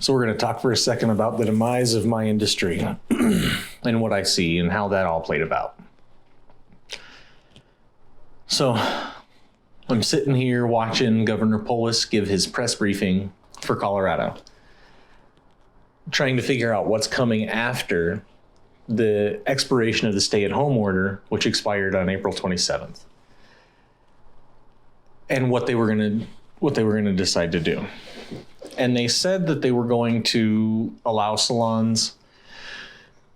So we're going to talk for a second about the demise of my industry and what I see and how that all played about. So I'm sitting here watching Governor Polis give his press briefing for Colorado, trying to figure out what's coming after the expiration of the stay-at-home order, which expired on April 27th, and what they were going to decide to do. And they said that they were going to allow salons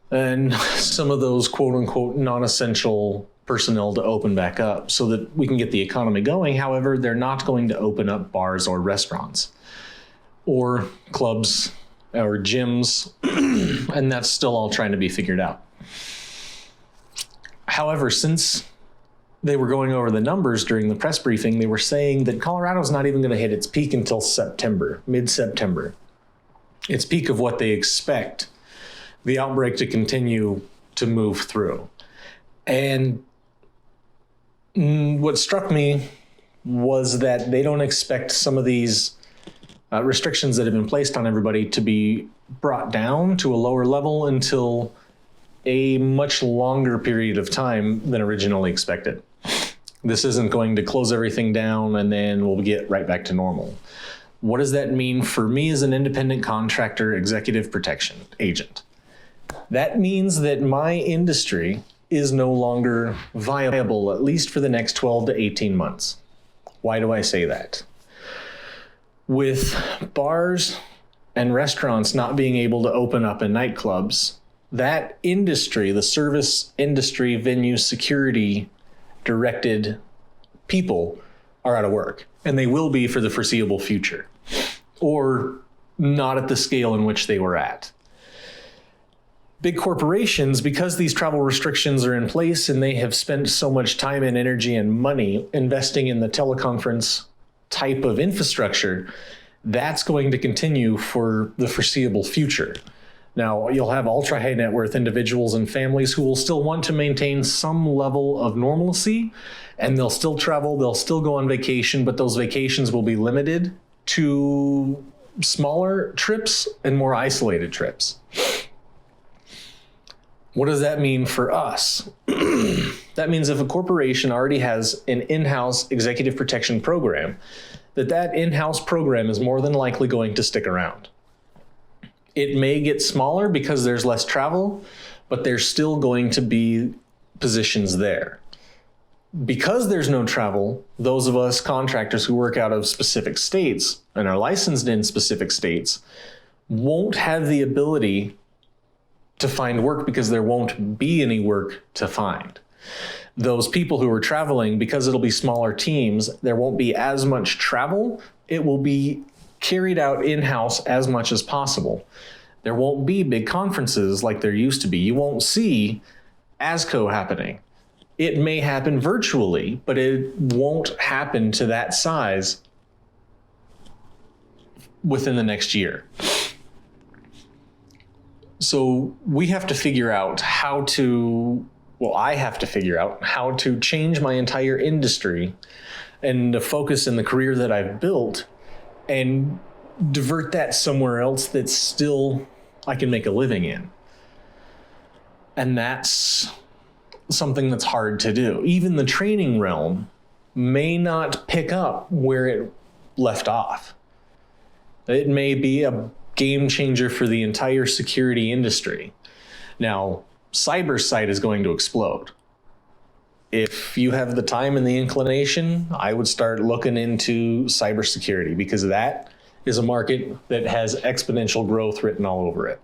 and some of those quote unquote non-essential personnel to open back up so that we can get the economy going. However, they're not going to open up bars or restaurants or clubs or gyms, and that's still all trying to be figured out. However, since they were going over the numbers during the press briefing, they were saying that Colorado's not even going to hit its peak until September, mid-September. Its peak of what they expect the outbreak to continue to move through. And what struck me was that they don't expect some of these restrictions that have been placed on everybody to be brought down to a lower level until a much longer period of time than originally expected. This isn't going to close everything down and then we'll get right back to normal. What does that mean for me as an independent contractor executive protection agent? That means that my industry is no longer viable, at least for the next 12 to 18 months. Why do I say that? With bars and restaurants not being able to open up in nightclubs, that industry, the service industry, venue, security directed people are out of work, and they will be for the foreseeable future, or not at the scale in which they were at. Big corporations, because these travel restrictions are in place and they have spent so much time and energy and money investing in the teleconference type of infrastructure, that's going to continue for the foreseeable future. Now, you'll have ultra high net worth individuals and families who will still want to maintain some level of normalcy, and they'll still travel, they'll still go on vacation, but those vacations will be limited to smaller trips and more isolated trips. What does that mean for us? That means if a corporation already has an in-house executive protection program, that in-house program is more than likely going to stick around. It may get smaller because there's less travel, but there's still going to be positions there. Because there's no travel, those of us contractors who work out of specific states and are licensed in specific states won't have the ability to find work because there won't be any work to find. Those people who are traveling, because it'll be smaller teams, there won't be as much travel. It will be carried out in-house as much as possible. There won't be big conferences like there used to be. You won't see ASCO happening. It may happen virtually, but it won't happen to that size within the next year. So we have to figure out how to, I have to figure out how to change my entire industry and to focus in the career that I've built and divert that somewhere else that's still I can make a living in. And that's something that's hard to do. Even the training realm may not pick up where it left off. It may be a game changer for the entire security industry. Now, cyber side is going to explode. If you have the time and the inclination, I would start looking into cybersecurity because that is a market that has exponential growth written all over it.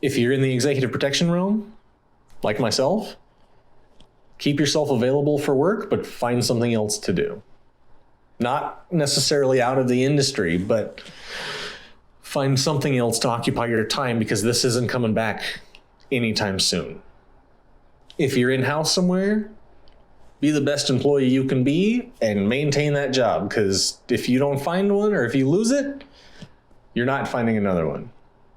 If you're in the executive protection realm, like myself, keep yourself available for work, but find something else to do. Not necessarily out of the industry, but find something else to occupy your time because this isn't coming back anytime soon. If you're in-house somewhere, be the best employee you can be and maintain that job, because if you don't find one or if you lose it, you're not finding another one.